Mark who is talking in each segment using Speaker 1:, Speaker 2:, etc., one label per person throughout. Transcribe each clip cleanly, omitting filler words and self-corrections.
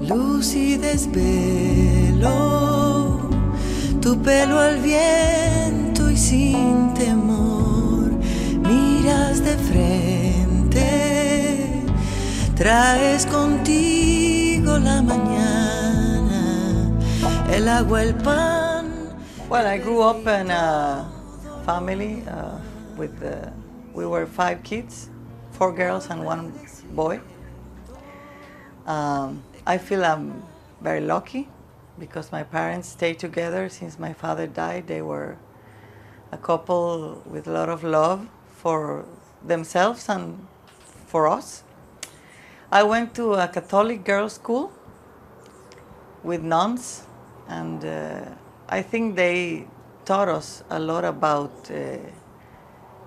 Speaker 1: luz y desvelo, tu pelo al viento y sin temor, miras de frente, traes contigo la mañana, el agua, el pan. Well, I grew up in a family we were 5 kids, 4 girls and 1 boy. I feel I'm very lucky because my parents stayed together since my father died. They were a couple with a lot of love for themselves and for us. I went to a Catholic girls' school with nuns, and I think they taught us a lot about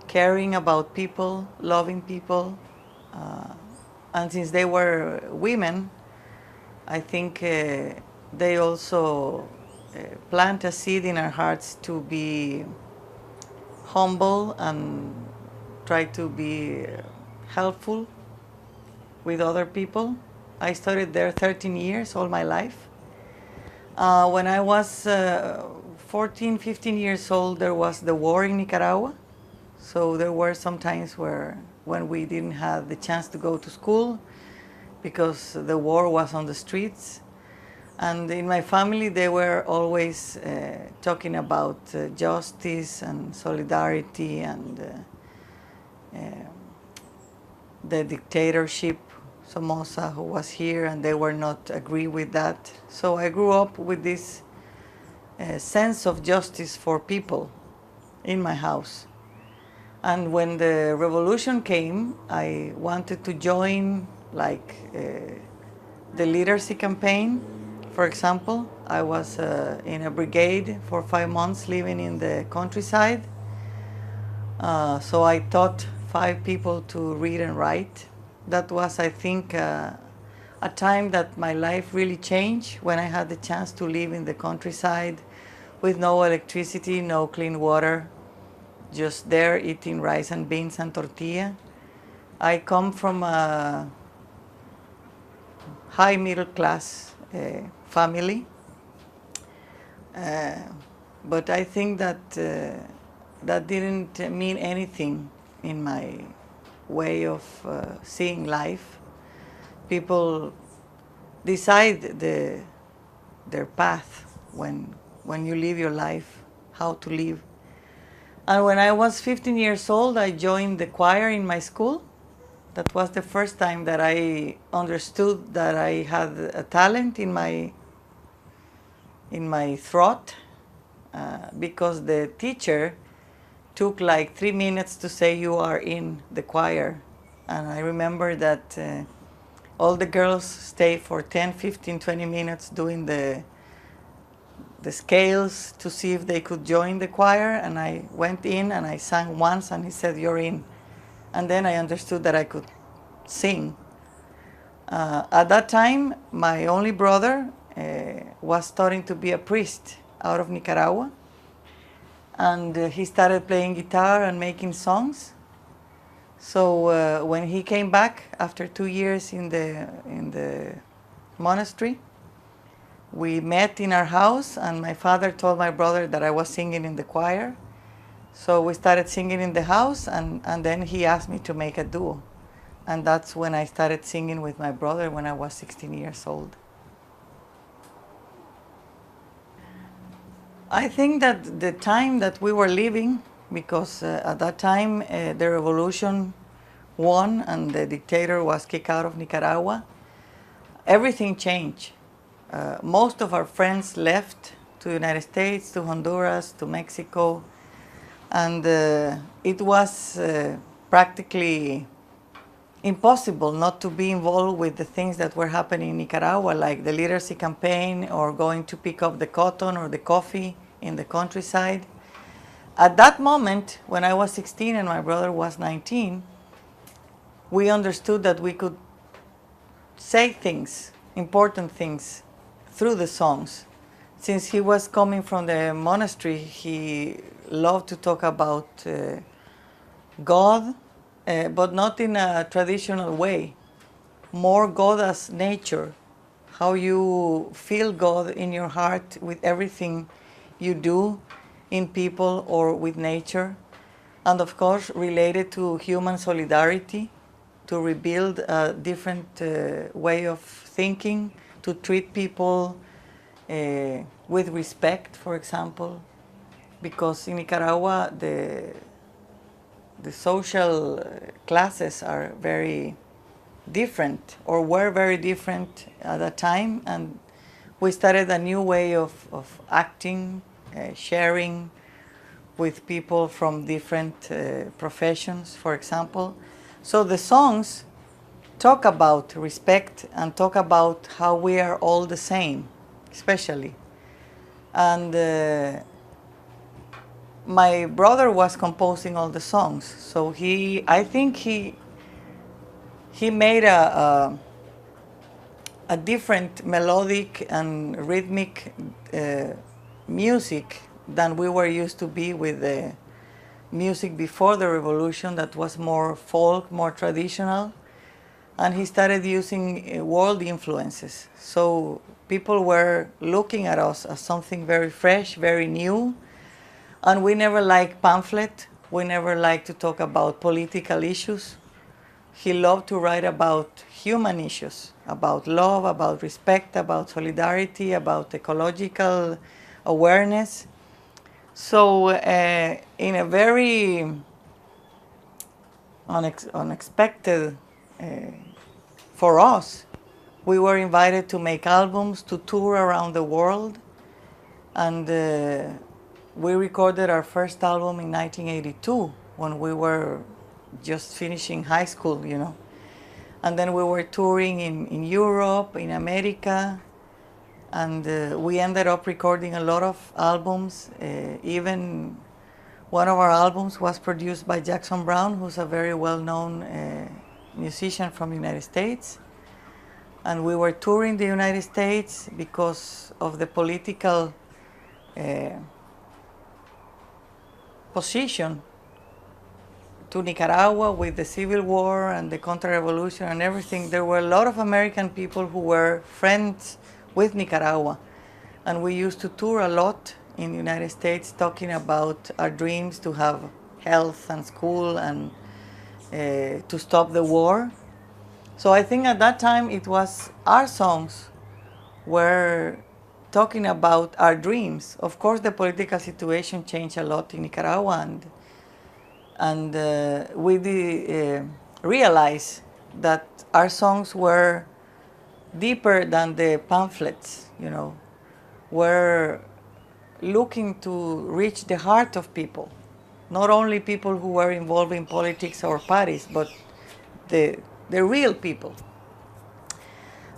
Speaker 1: caring about people, loving people. And since they were women, I think they also plant a seed in our hearts to be humble and try to be helpful with other people. I studied there 13 years, all my life. When I was 14, 15 years old, there was the war in Nicaragua. So there were some times when we didn't have the chance to go to school because the war was on the streets. And in my family, they were always talking about justice and solidarity and the dictatorship, Somoza, who was here, and they were not agree with that. So I grew up with this sense of justice for people in my house. And when the revolution came, I wanted to join the literacy campaign. For example, I was in a brigade for 5 months living in the countryside. So I taught 5 people to read and write. That was, I think, a time that my life really changed when I had the chance to live in the countryside with no electricity, no clean water, just there eating rice and beans and tortilla. I come from a high middle class family, but I think that that didn't mean anything in my way of seeing life. People decide their path when you live your life, how to live. And when I was 15 years old, I joined the choir in my school. That was the first time that I understood that I had a talent in my throat, because the teacher took like 3 minutes to say you are in the choir. And I remember that all the girls stayed for 10, 15, 20 minutes doing the scales to see if they could join the choir, and I went in and I sang once and he said, "You're in." And then I understood that I could sing. At that time, my only brother was starting to be a priest out of Nicaragua, and he started playing guitar and making songs. So when he came back after 2 years in the monastery, we met in our house, and my father told my brother that I was singing in the choir. So we started singing in the house, and then he asked me to make a duo. And that's when I started singing with my brother when I was 16 years old. I think that the time that we were living, because at that time the revolution won and the dictator was kicked out of Nicaragua, everything changed. Most of our friends left to the United States, to Honduras, to Mexico, and it was practically impossible not to be involved with the things that were happening in Nicaragua, like the literacy campaign or going to pick up the cotton or the coffee in the countryside. At that moment, when I was 16 and my brother was 19, we understood that we could say things, important things, through the songs. Since he was coming from the monastery, he loved to talk about God, but not in a traditional way. More God as nature, how you feel God in your heart with everything you do in people or with nature. And of course, related to human solidarity, to rebuild a different way of thinking, to treat people with respect, for example, because in Nicaragua the social classes are very different, or were very different at that time, and we started a new way of acting, sharing with people from different professions, for example. So the songs talk about respect and talk about how we are all the same, especially. And my brother was composing all the songs, so I think he made a different melodic and rhythmic music than we were used to be with the music before the revolution, that was more folk, more traditional. And he started using world influences. So people were looking at us as something very fresh, very new. And we never liked pamphlet. We never liked to talk about political issues. He loved to write about human issues, about love, about respect, about solidarity, about ecological awareness. So in a very unexpected for us, we were invited to make albums, to tour around the world, and we recorded our first album in 1982 when we were just finishing high school, you know. And then we were touring in Europe, in America, and we ended up recording a lot of albums. Even one of our albums was produced by Jackson Browne, who's a very well-known musician from the United States. And we were touring the United States because of the political position to Nicaragua with the Civil War and the counter-revolution and everything. There were a lot of American people who were friends with Nicaragua. And we used to tour a lot in the United States talking about our dreams to have health and school and to stop the war. So I think at that time it was our songs were talking about our dreams. Of course, the political situation changed a lot in Nicaragua, and we realized that our songs were deeper than the pamphlets, you know, were looking to reach the heart of people, not only people who were involved in politics or parties, but the real people.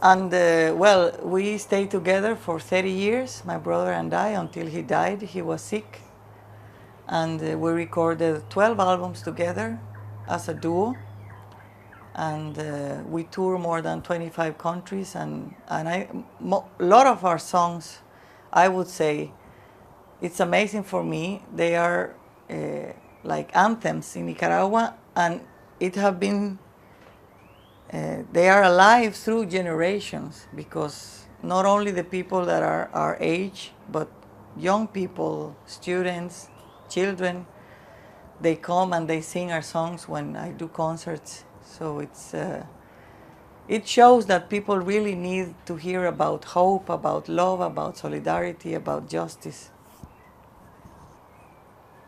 Speaker 1: And well, we stayed together for 30 years, my brother and I, until he died. He was sick. And we recorded 12 albums together as a duo. And we tour more than 25 countries. And a lot of our songs, I would say, it's amazing for me. They are like anthems in Nicaragua, and it have been they are alive through generations, because not only the people that are our age, but young people, students, children, they come and they sing our songs when I do concerts. So it shows that people really need to hear about hope, about love, about solidarity, about justice.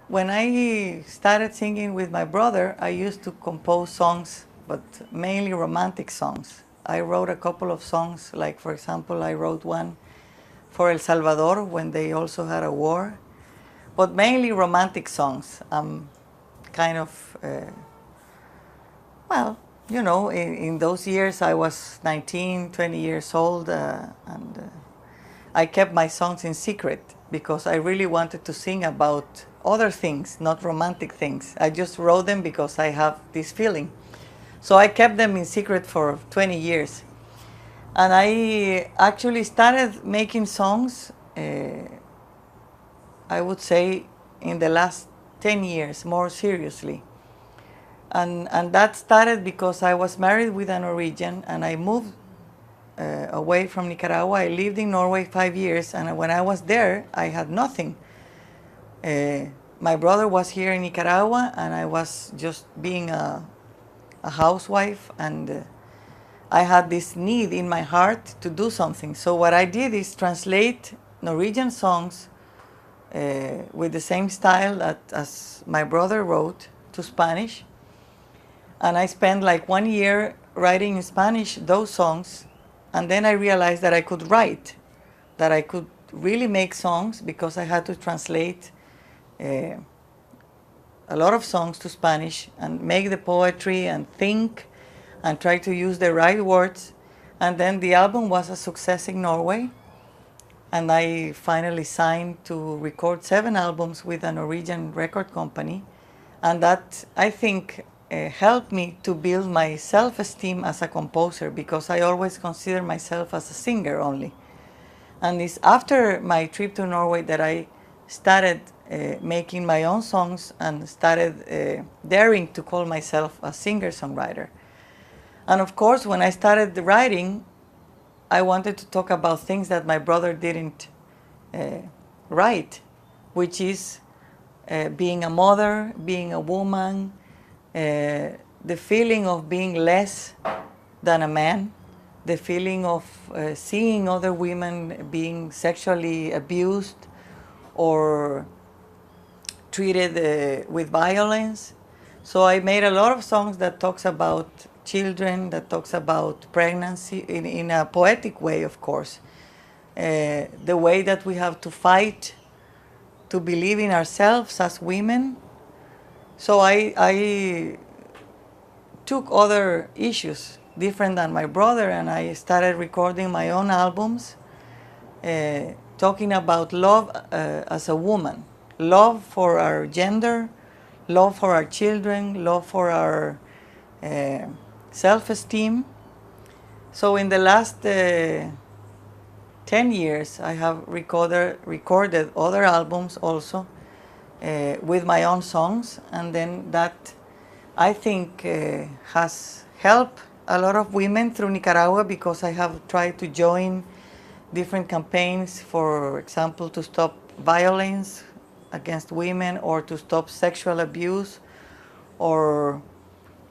Speaker 1: When I started singing with my brother, I used to compose songs, but mainly romantic songs. I wrote a couple of songs, like for example, I wrote one for El Salvador when they also had a war, but mainly romantic songs. I'm kind of, well, you know, in those years I was 19, 20 years old, and I kept my songs in secret because I really wanted to sing about other things, not romantic things. I just wrote them because I have this feeling. So I kept them in secret for 20 years. And I actually started making songs, I would say, in the last 10 years, more seriously. And that started because I was married with a Norwegian, and I moved away from Nicaragua. I lived in Norway 5 years, and when I was there, I had nothing. My brother was here in Nicaragua, and I was just being a housewife, and I had this need in my heart to do something. So what I did is translate Norwegian songs with the same style as my brother wrote to Spanish. And I spent like 1 year writing in Spanish those songs. And then I realized that I could write, that I could really make songs, because I had to translate a lot of songs to Spanish and make the poetry and think and try to use the right words. And then the album was a success in Norway. And I finally signed to record 7 albums with a Norwegian record company. And that, I think, helped me to build my self-esteem as a composer, because I always consider myself as a singer only. And it's after my trip to Norway that I started making my own songs and started daring to call myself a singer-songwriter. And of course, when I started writing, I wanted to talk about things that my brother didn't write, which is being a mother, being a woman, the feeling of being less than a man, the feeling of seeing other women being sexually abused or treated with violence. So I made a lot of songs that talks about children, that talks about pregnancy in a poetic way, of course. The way that we have to fight to believe in ourselves as women. So I took other issues different than my brother, and I started recording my own albums, talking about love as a woman, love for our gender, love for our children, love for our self-esteem. So in the last 10 years, I have recorded other albums also with my own songs, and then that, I think, has helped a lot of women through Nicaragua, because I have tried to join different campaigns, for example, to stop violence against women, or to stop sexual abuse, or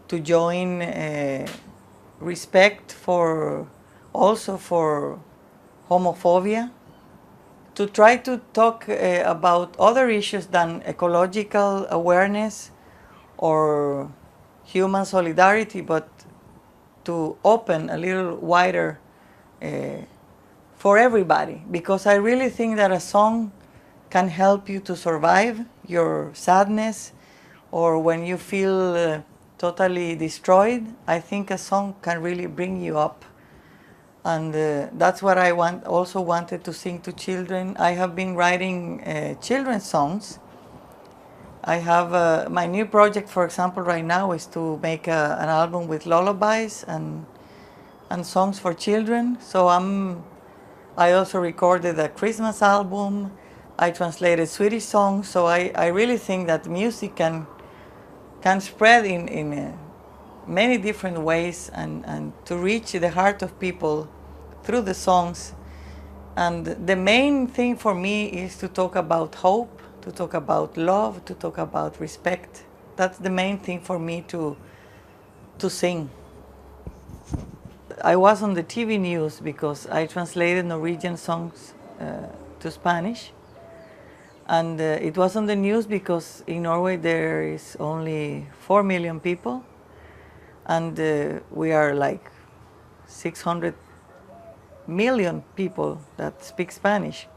Speaker 1: to join respect for also for homophobia, to try to talk about other issues than ecological awareness or human solidarity, but to open a little wider for everybody, because I really think that a song can help you to survive your sadness, or when you feel totally destroyed. I think a song can really bring you up. And that's what I also wanted to sing to children. I have been writing children's songs. I have my new project, for example, right now is to make an album with lullabies and songs for children. So I also recorded a Christmas album. I translated Swedish songs. So I really think that music can spread in many different ways, and to reach the heart of people through the songs. And the main thing for me is to talk about hope, to talk about love, to talk about respect. That's the main thing for me to sing. I was on the TV news because I translated Norwegian songs to Spanish. And it was on the news because in Norway there is only 4 million people, and we are like 600 million people that speak Spanish.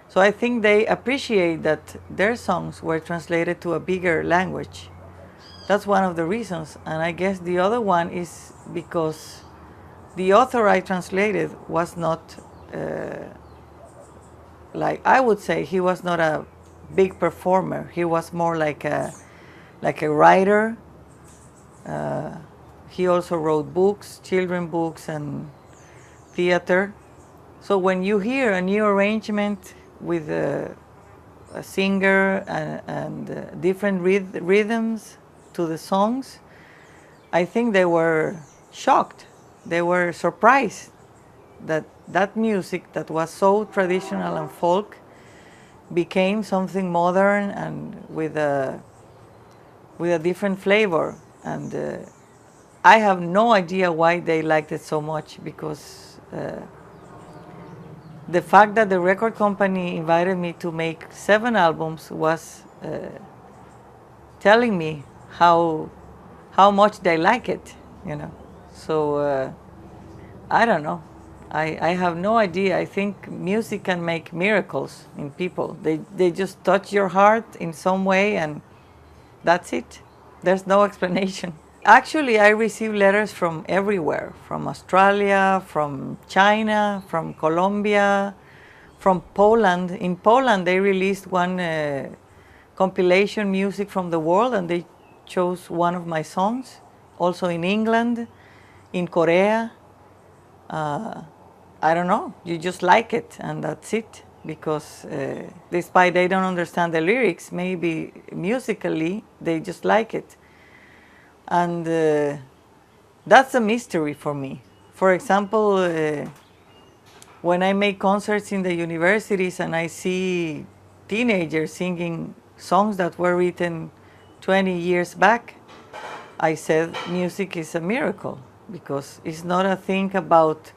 Speaker 1: So I think they appreciate that their songs were translated to a bigger language. That's one of the reasons. And I guess the other one is because the author I translated was not, like I would say, he was not a big performer. He was more like a writer. He also wrote books, children books and theater. So when you hear a new arrangement with a singer and different rhythms to the songs, I think they were shocked. They were surprised that music that was so traditional and folk became something modern and with a different flavor. And I have no idea why they liked it so much, because the fact that the record company invited me to make 7 albums was telling me how much they like it, you know. So I don't know. I have no idea. I think music can make miracles in people. They just touch your heart in some way, and that's it. There's no explanation. Actually, I receive letters from everywhere, from Australia, from China, from Colombia, from Poland. In Poland, they released one compilation music from the world, and they chose one of my songs. Also in England, in Korea. I don't know, you just like it, and that's it. Because despite they don't understand the lyrics, maybe musically they just like it. And that's a mystery for me. For example, when I make concerts in the universities and I see teenagers singing songs that were written 20 years back, I said music is a miracle, because it's not a thing about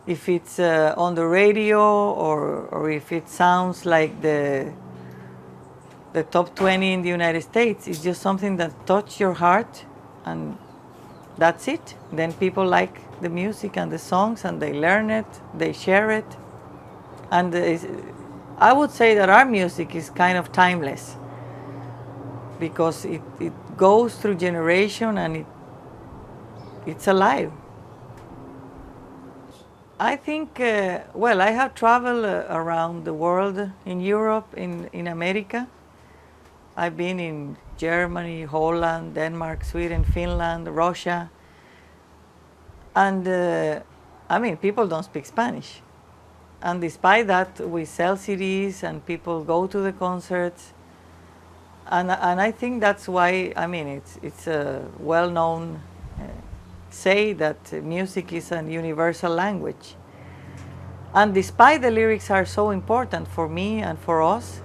Speaker 1: if it's on the radio or if it sounds like the top 20 in the United States. It's just something that touches your heart, and that's it. Then people like the music and the songs, and they learn it, they share it. And I would say that our music is kind of timeless, because it goes through generation, and it's alive. I think, well, I have traveled around the world, in Europe, in America. I've been in Germany, Holland, Denmark, Sweden, Finland, Russia. And I mean, people don't speak Spanish. And despite that, we sell CDs and people go to the concerts. And I think that's why, I mean, it's a well-known say that music is a universal language. And despite the lyrics are so important for me and for us,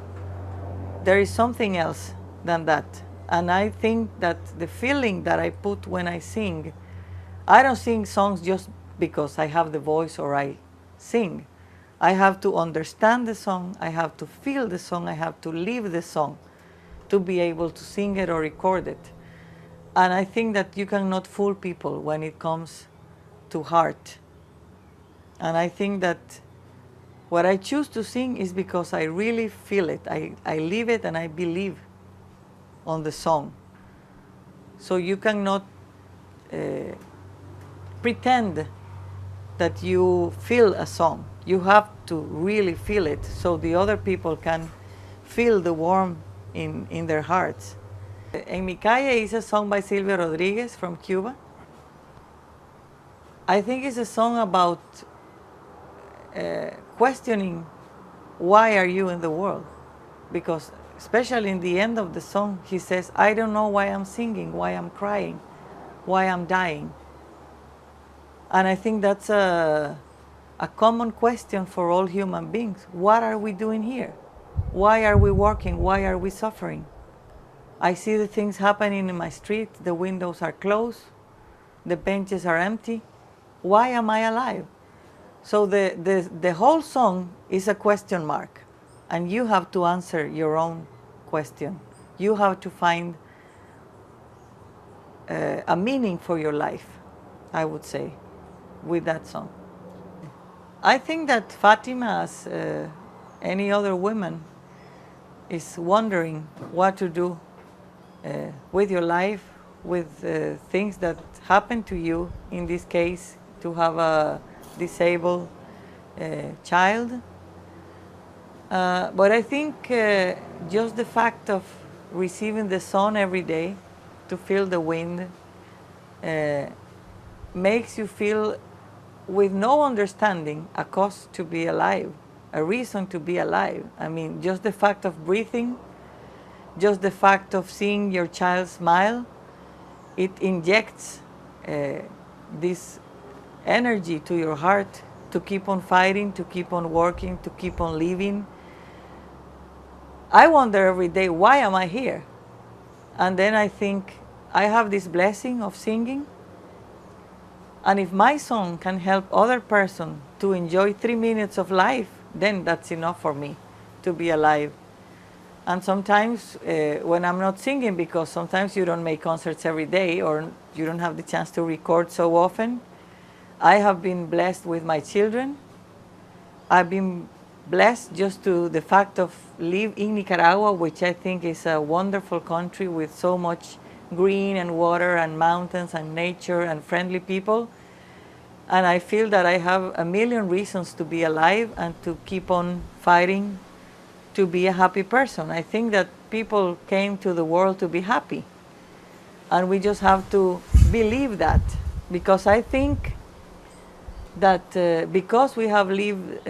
Speaker 1: there is something else than that. And I think that the feeling that I put when I sing, I don't sing songs just because I have the voice or I sing. I have to understand the song, I have to feel the song, I have to live the song to be able to sing it or record it. And I think that you cannot fool people when it comes to heart. And I think that what I choose to sing is because I really feel it. I live it and I believe on the song. So you cannot pretend that you feel a song. You have to really feel it so the other people can feel the warmth in their hearts. En Mi Calle is a song by Silvia Rodriguez from Cuba. I think it's a song about questioning why are you in the world, because especially in the end of the song he says, I don't know why I'm singing, why I'm crying, why I'm dying. And I think that's a common question for all human beings. What are we doing here? Why are we working? Why are we suffering? I see the things happening in my street, the windows are closed, the benches are empty. Why am I alive? So the whole song is a question mark, and you have to answer your own question. You have to find a meaning for your life, I would say, with that song. I think that Fatima, as any other woman, is wondering what to do with your life, with things that happen to you, in this case, to have a disabled child. But I think just the fact of receiving the sun every day, to feel the wind, makes you feel with no understanding a cause to be alive, a reason to be alive. I mean, just the fact of breathing, just the fact of seeing your child smile, it injects this energy to your heart to keep on fighting, to keep on working, to keep on living. I wonder every day, why am I here? And then I think, I have this blessing of singing, and if my song can help other person to enjoy 3 minutes of life, then that's enough for me to be alive. And sometimes when I'm not singing, because sometimes you don't make concerts every day or you don't have the chance to record so often, I have been blessed with my children. I've been blessed just to the fact of live in Nicaragua, which I think is a wonderful country with so much green and water and mountains and nature and friendly people. And I feel that I have a million reasons to be alive and to keep on fighting to be a happy person. I think that people came to the world to be happy. And we just have to believe that. Because I think that because we have lived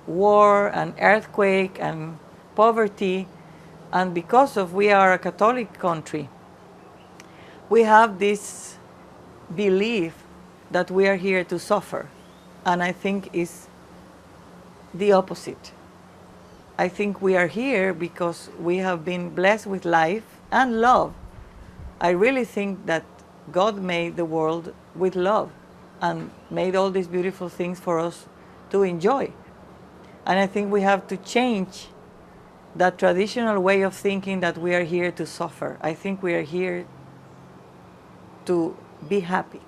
Speaker 1: war and earthquake and poverty, and because of we are a Catholic country, we have this belief that we are here to suffer. And I think it's the opposite. I think we are here because we have been blessed with life and love. I really think that God made the world with love and made all these beautiful things for us to enjoy. And I think we have to change that traditional way of thinking that we are here to suffer. I think we are here to be happy,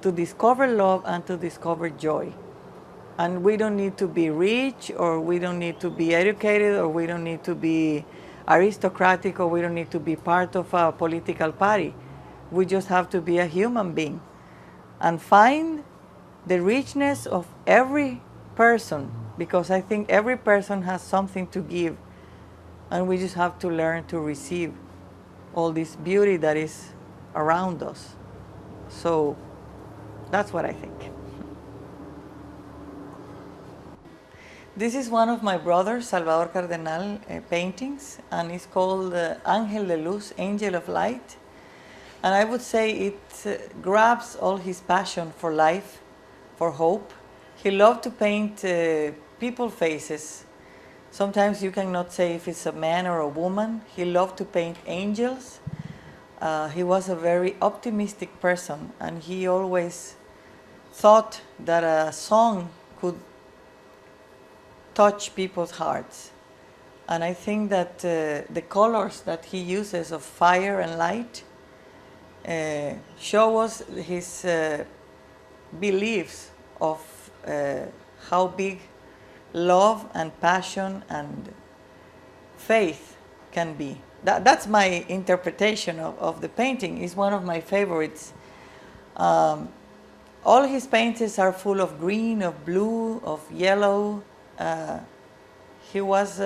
Speaker 1: to discover love and to discover joy. And we don't need to be rich, or we don't need to be educated, or we don't need to be aristocratic, or we don't need to be part of a political party. We just have to be a human being and find the richness of every person, because I think every person has something to give, and we just have to learn to receive all this beauty that is around us. So that's what I think. This is one of my brother's, Salvador Cardenal, paintings, and it's called Ángel de Luz, Angel of Light. And I would say it grabs all his passion for life, for hope. He loved to paint people faces. Sometimes you cannot say if it's a man or a woman. He loved to paint angels. He was a very optimistic person, and he always thought that a song could touch people's hearts. And I think that the colors that he uses of fire and light show us his beliefs of how big love and passion and faith can be. That's my interpretation of the painting. It's one of my favorites. All his paintings are full of green, of blue, of yellow. He was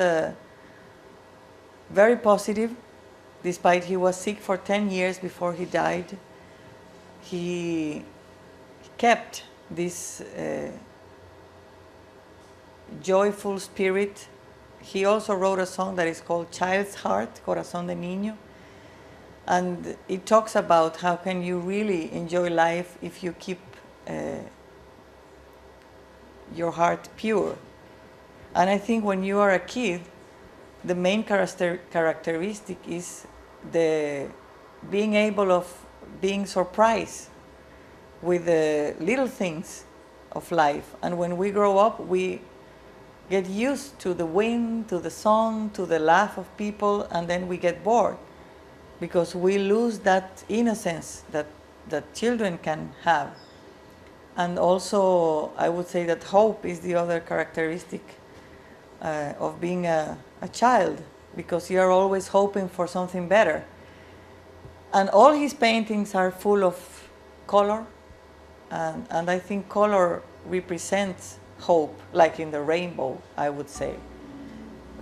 Speaker 1: very positive, despite he was sick for 10 years before he died. He kept this joyful spirit. He also wrote a song that is called Child's Heart, Corazón de Niño. And it talks about how can you really enjoy life if you keep your heart pure. And I think when you are a kid, the main characteristic is the being able of being surprised with the little things of life. And when we grow up, we get used to the wind, to the song, to the laugh of people, and then we get bored because we lose that innocence that children can have. And also, I would say that hope is the other characteristic of being a child, because you are always hoping for something better. And all his paintings are full of color, and I think color represents hope, like in the rainbow, I would say.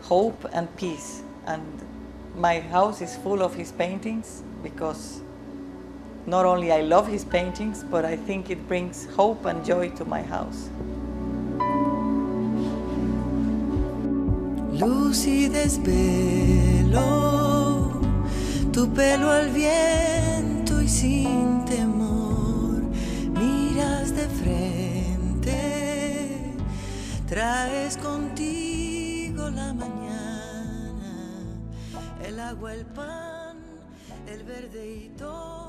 Speaker 1: Hope and peace. And my house is full of his paintings, because not only I love his paintings, but I think it brings hope and joy to my house.
Speaker 2: Luz y desvelo, tu pelo al viento y sin temor, miras de frente agua, el pan, el verde y todo